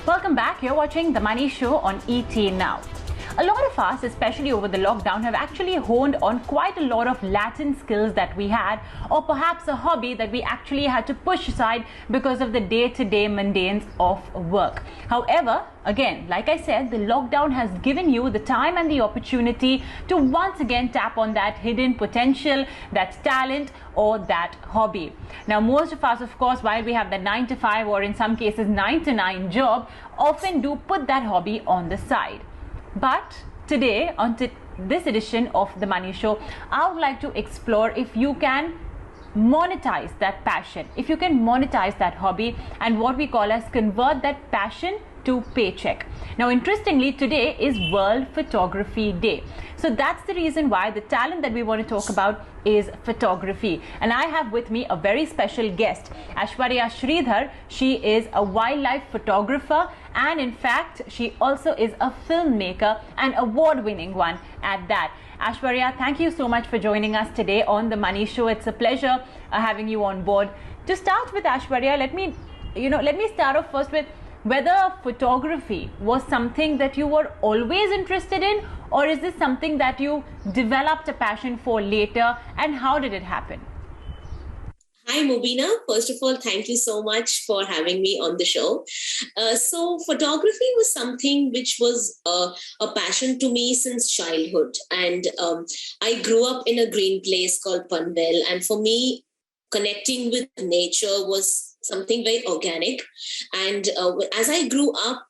Welcome back. You're watching The Money Show on ET Now. A lot of us, especially over the lockdown, have actually honed on quite a lot of latent skills that we had, or perhaps a hobby that we actually had to push aside because of the day-to-day mundanes of work. However, again, like I said, the lockdown has given you the time and the opportunity to once again tap on that hidden potential, that talent, or that hobby. Now, most of us, of course, while we have the 9 to 5 or in some cases 9 to 9 job, often do put that hobby on the side. But today, on this edition of The Money Show, I would like to explore if you can monetize that passion, if you can monetize that hobby, and what we call as convert that passion to paycheck. Now, interestingly, today is World Photography Day. So that's the reason why the talent that we want to talk about is photography. And I have with me a very special guest, Aishwarya Sridhar. She is a wildlife photographer, and in fact, she also is a filmmaker, an award-winning one at that. Aishwarya, thank you so much for joining us today on The Money Show. It's a pleasure having you on board. To start with, Aishwarya, let me start off first with whether photography was something that you were always interested in, or is this something that you developed a passion for later, and how did it happen? Hi, Mubina. First of all, thank you so much for having me on the show. So photography was something which was a passion to me since childhood. And I grew up in a green place called Panvel. And for me, connecting with nature was something very organic. And as I grew up,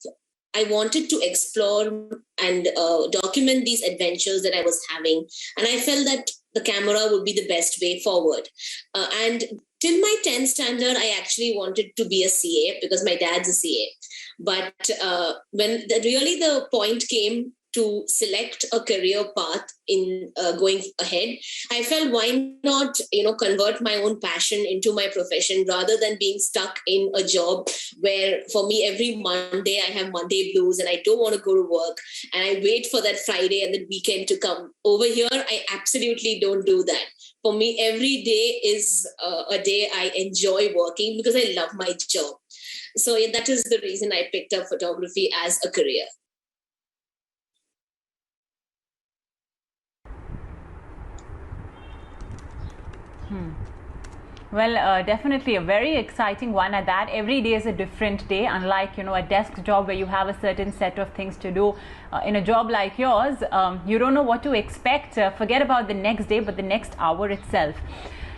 I wanted to explore and document these adventures that I was having. And I felt that the camera would be the best way forward. And till my 10th standard, I actually wanted to be a CA because my dad's a CA. But when the point came to select a career path in going ahead, I felt why not, convert my own passion into my profession rather than being stuck in a job where for me every Monday I have Monday blues and I don't want to go to work and I wait for that Friday and the weekend to come. Over here, I absolutely don't do that. For me, every day is a day I enjoy working because I love my job. So that is the reason I picked up photography as a career. Well, definitely a very exciting one at that. Every day is a different day, unlike, a desk job where you have a certain set of things to do. In a job like yours, you don't know what to expect. Forget about the next day, but the next hour itself.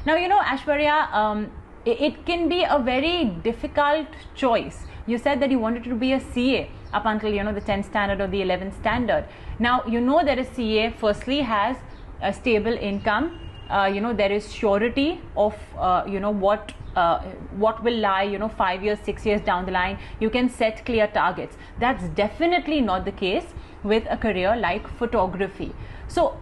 Now, Aishwarya, it can be a very difficult choice. You said that you wanted to be a CA up until, the 10th standard or the 11th standard. Now, that a CA firstly has a stable income. There is surety of what will lie 5 years, 6 years down the line. You can set clear targets. That's definitely not the case with a career like photography. So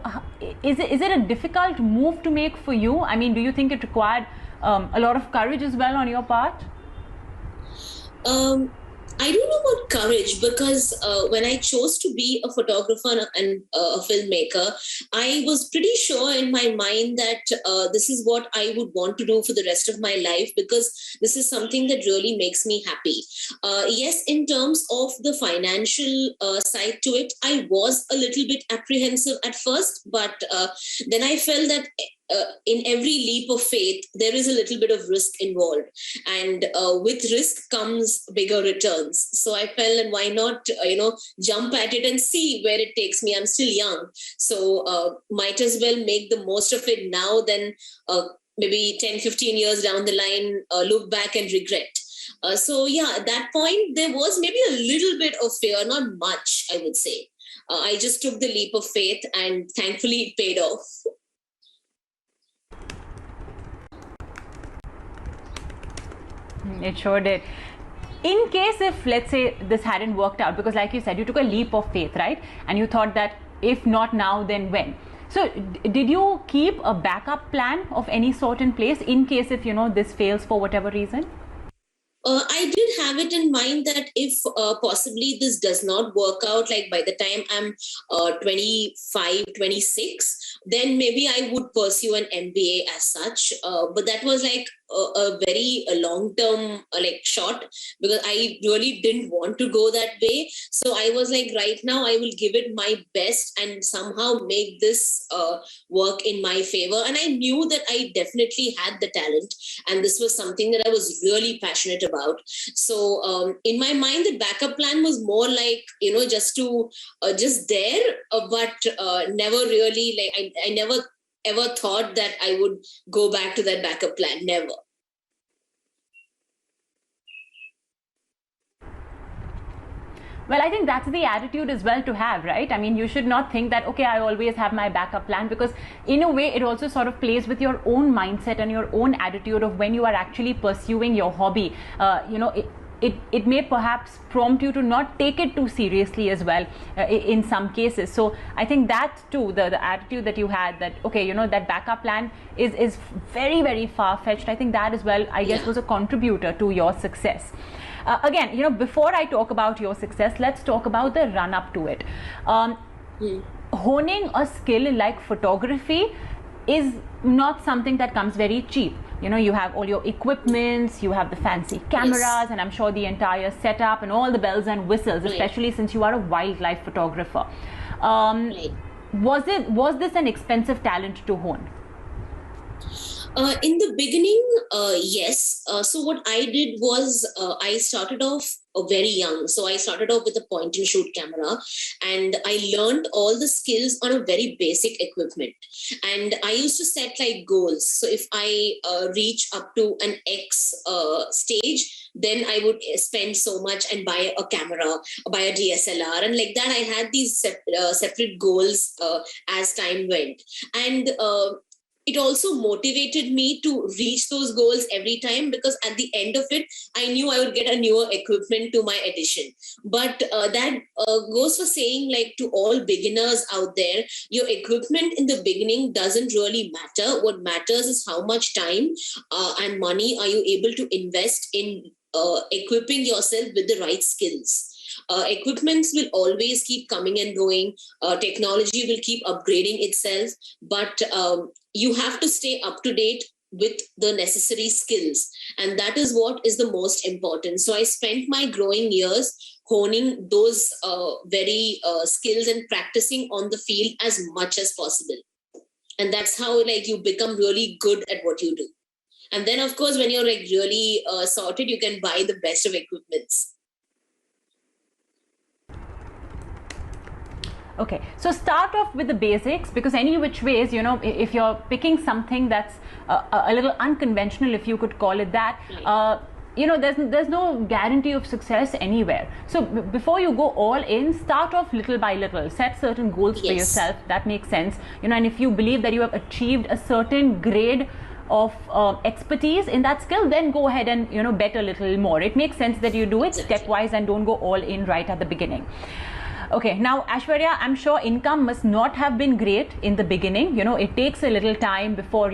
is it a difficult move to make for you? I mean, do you think it required a lot of courage as well on your part? I don't know about courage because when I chose to be a photographer and a filmmaker, I was pretty sure in my mind that this is what I would want to do for the rest of my life because this is something that really makes me happy. Yes, in terms of the financial side to it, I was a little bit apprehensive at first, but then I felt that in every leap of faith, there is a little bit of risk involved. And with risk comes bigger returns. So I felt, and why not, jump at it and see where it takes me. I'm still young. So might as well make the most of it now than maybe 10, 15 years down the line, look back and regret. So at that point, there was maybe a little bit of fear, not much, I would say. I just took the leap of faith and thankfully it paid off. It sure did. In case if, let's say, this hadn't worked out, because like you said, you took a leap of faith, right? And you thought that if not now, then when? So did you keep a backup plan of any sort in place in case if, this fails for whatever reason? I did have it in mind that if possibly this does not work out, like by the time I'm 25, 26, then maybe I would pursue an MBA as such. But that was like a very long-term like shot, because I really didn't want to go that way. So I was like, right now I will give it my best and somehow make this work in my favor. And I knew that I definitely had the talent, and this was something that I was really passionate about. So in my mind, the backup plan was more like, just to just there, but never really like I never ever thought that I would go back to that backup plan. Never. Well, I think that's the attitude as well to have, right? I mean, you should not think that, okay, I always have my backup plan, because in a way it also sort of plays with your own mindset and your own attitude of when you are actually pursuing your hobby. It may perhaps prompt you to not take it too seriously as well in some cases. So I think that too, the attitude that you had, that okay, that backup plan is very, very far-fetched. I think that as well, I guess, was a contributor to your success. Again, before I talk about your success, let's talk about the run up to it. Honing a skill like photography is not something that comes very cheap. You have all your equipments, you have the fancy cameras, yes, and I'm sure the entire setup and all the bells and whistles, right, especially since you are a wildlife photographer. Right. Was this an expensive talent to hone? In the beginning, yes. So what I did was I started off very young. So I started off with a point and shoot camera, and I learned all the skills on a very basic equipment. And I used to set like goals. So if I reach up to an X stage, then I would spend so much and buy a camera, buy a DSLR. And like that, I had these separate goals as time went. And it also motivated me to reach those goals every time, because at the end of it, I knew I would get a newer equipment to my addition. But that goes for saying, like, to all beginners out there, your equipment in the beginning doesn't really matter. What matters is how much time and money are you able to invest in equipping yourself with the right skills. Equipments will always keep coming and going. Technology will keep upgrading itself, but you have to stay up to date with the necessary skills. And that is what is the most important. So I spent my growing years honing those very skills and practicing on the field as much as possible. And that's how like you become really good at what you do. And then, of course, when you're like really sorted, you can buy the best of equipments. Okay, so start off with the basics, because any which ways, if you're picking something that's a little unconventional, if you could call it that, there's no guarantee of success anywhere. So before you go all in, start off little by little, set certain goals, yes, for yourself. That makes sense. And if you believe that you have achieved a certain grade of expertise in that skill, then go ahead and bet a little more. It makes sense that you do it stepwise and don't go all in right at the beginning. Okay, now Aishwarya, I'm sure income must not have been great in the beginning. It takes a little time before,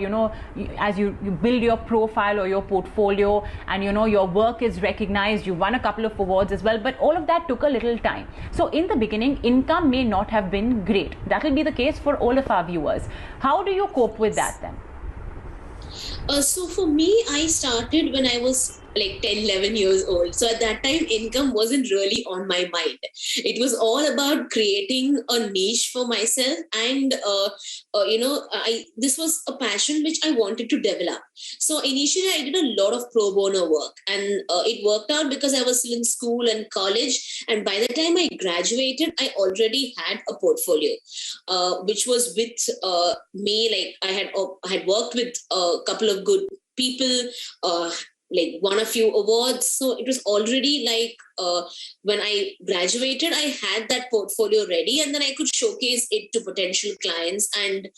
as you build your profile or your portfolio, and your work is recognized. You won a couple of awards as well, but all of that took a little time. So in the beginning, income may not have been great. That will be the case for all of our viewers. How do you cope with that then? So for me, I started when I was like 10, 11 years old. So at that time, income wasn't really on my mind. It was all about creating a niche for myself. And, this was a passion which I wanted to develop. So initially, I did a lot of pro bono work, and it worked out because I was still in school and college. And by the time I graduated, I already had a portfolio, which was with me. Like I had worked with a couple of good people, like won a few awards. So it was already like when I graduated, I had that portfolio ready, and then I could showcase it to potential clients and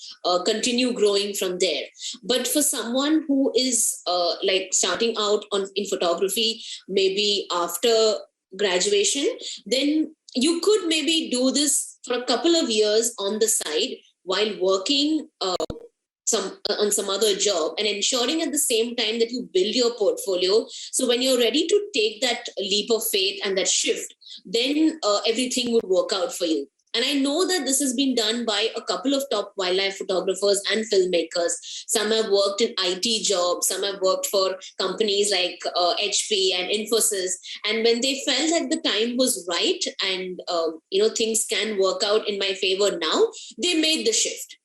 continue growing from there. But for someone who is like starting out in photography, maybe after graduation, then you could maybe do this for a couple of years on the side while working on some other job, and ensuring at the same time that you build your portfolio. So when you're ready to take that leap of faith and that shift, then everything would work out for you. And I know that this has been done by a couple of top wildlife photographers and filmmakers. Some have worked in IT jobs, some have worked for companies like HP and Infosys. And when they felt that the time was right and things can work out in my favor now, they made the shift.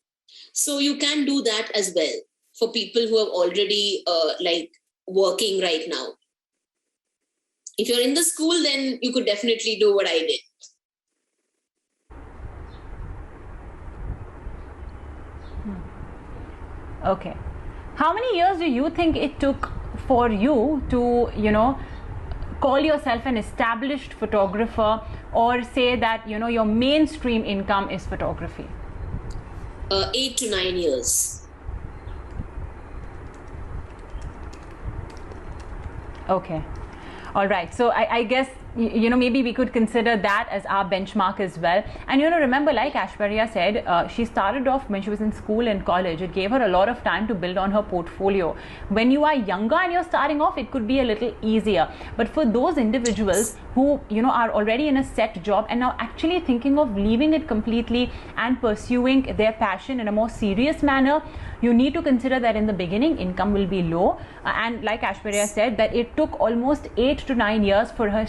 So you can do that as well for people who have already working right now. If you're in the school, then you could definitely do what I did. Okay. How many years do you think it took for you to, call yourself an established photographer, or say that, your mainstream income is photography? 8 to 9 years. Okay. All right. So I guess, maybe we could consider that as our benchmark as well. And, remember, like Aishwarya said, she started off when she was in school and college. It gave her a lot of time to build on her portfolio. When you are younger and you're starting off, it could be a little easier. But for those individuals who, are already in a set job and now actually thinking of leaving it completely and pursuing their passion in a more serious manner, you need to consider that in the beginning, income will be low. And like Aishwarya said, that it took almost 8 to 9 years for her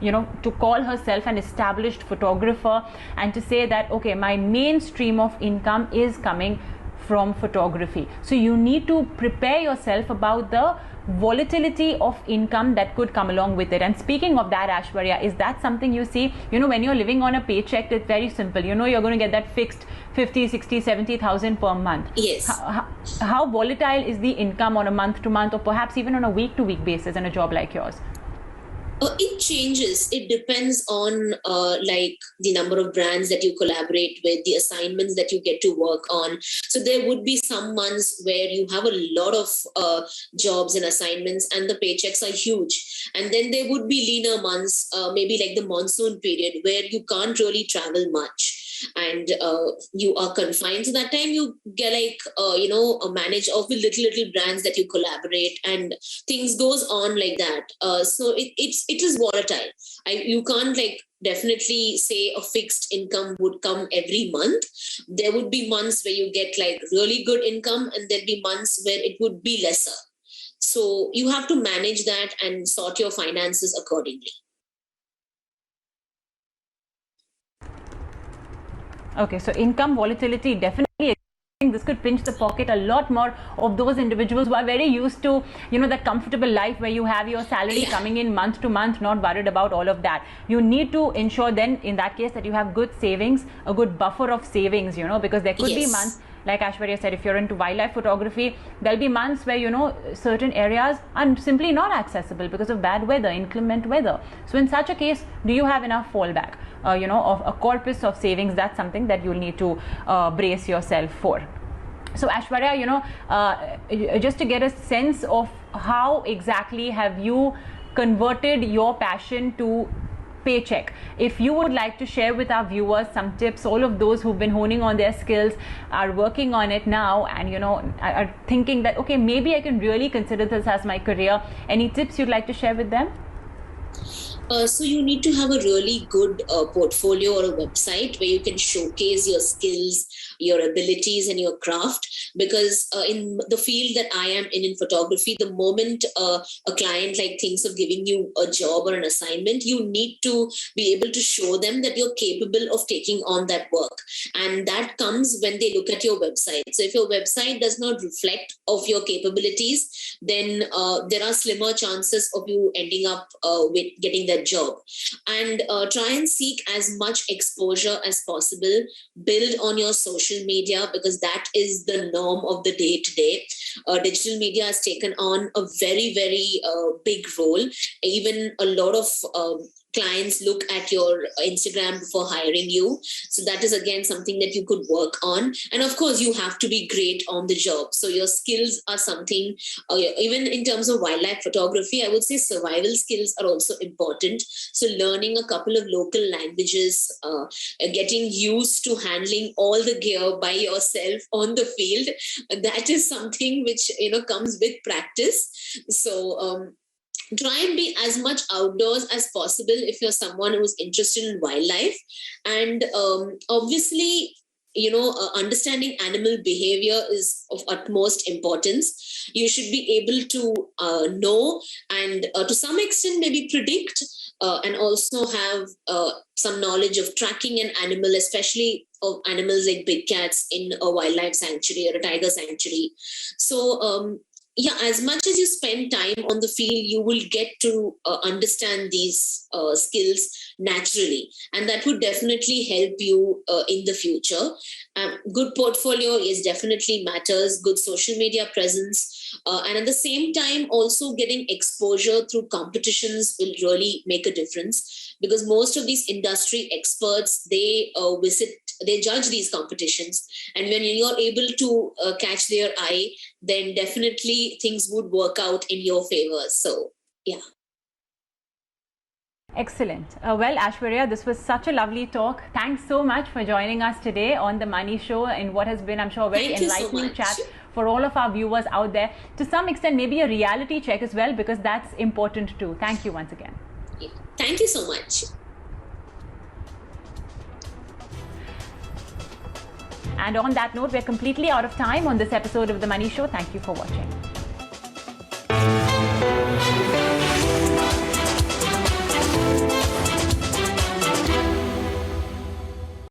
to call herself an established photographer and to say that, okay, my main stream of income is coming from photography. So you need to prepare yourself about the volatility of income that could come along with it. And speaking of that, Aishwarya, is that something you see, when you're living on a paycheck, it's very simple. You're going to get that fixed 50, 60, 70,000 per month. Yes. How volatile is the income on a month to month, or perhaps even on a week to week basis in a job like yours? It changes. It depends on the number of brands that you collaborate with, the assignments that you get to work on. So there would be some months where you have a lot of jobs and assignments and the paychecks are huge. And then there would be leaner months, maybe like the monsoon period, where you can't really travel much and you are confined. So that time you get manage of the little brands that you collaborate, and things goes on like that. So it is volatile. You can't definitely say a fixed income would come every month. There would be months where you get really good income, and there'll be months where it would be lesser. So you have to manage that and sort your finances accordingly. Okay, so income volatility definitely. This could pinch the pocket a lot more of those individuals who are very used to, that comfortable life where you have your salary coming in month to month, not worried about all of that. You need to ensure then, in that case, that you have good savings, a good buffer of savings, because there could be months, like Aishwarya said, if you're into wildlife photography, there'll be months where, certain areas are simply not accessible because of bad weather, inclement weather. So in such a case, do you have enough fallback? Of a corpus of savings? That's something that you'll need to brace yourself for. So Aishwarya, just to get a sense of how exactly have you converted your passion to paycheck, if you would like to share with our viewers some tips, all of those who've been honing on their skills, are working on it now, and are thinking that, okay, maybe I can really consider this as my career, any tips you'd like to share with them? So you need to have a really good portfolio or a website where you can showcase your skills, your abilities, and your craft. Because in the field that I am in photography, the moment a client thinks of giving you a job or an assignment, you need to be able to show them that you're capable of taking on that work. And that comes when they look at your website. So if your website does not reflect of your capabilities, then there are slimmer chances of you ending up with getting that job. And try and seek as much exposure as possible. Build on your social media, because that is the norm of the day today. Digital media has taken on a very, very big role. Even a lot of clients look at your Instagram before hiring you. So that is again something that you could work on. And of course, you have to be great on the job. So your skills are something, even in terms of wildlife photography, I would say survival skills are also important. So learning a couple of local languages, getting used to handling all the gear by yourself on the field, that is something which, comes with practice. So try and be as much outdoors as possible if you're someone who's interested in wildlife. And obviously, understanding animal behavior is of utmost importance. You should be able to know and to some extent maybe predict, and also have some knowledge of tracking an animal, especially of animals like big cats in a wildlife sanctuary or a tiger sanctuary. So yeah, as much as you spend time on the field, you will get to understand these skills naturally, and that would definitely help you in the future. Good portfolio is definitely matters, good social media presence, and at the same time also getting exposure through competitions will really make a difference, because most of these industry experts, they judge these competitions, and when you're able to catch their eye, then definitely things would work out in your favor. So yeah. Excellent. Well, Aishwarya, this was such a lovely talk. Thanks so much for joining us today on The Money Show in what has been, I'm sure, a very Thank you so enlightening much. chat for all of our viewers out there. To some extent, maybe a reality check as well, because that's important too. Thank you once again. Thank you so much. And on that note, we're completely out of time on this episode of The Money Show. Thank you for watching.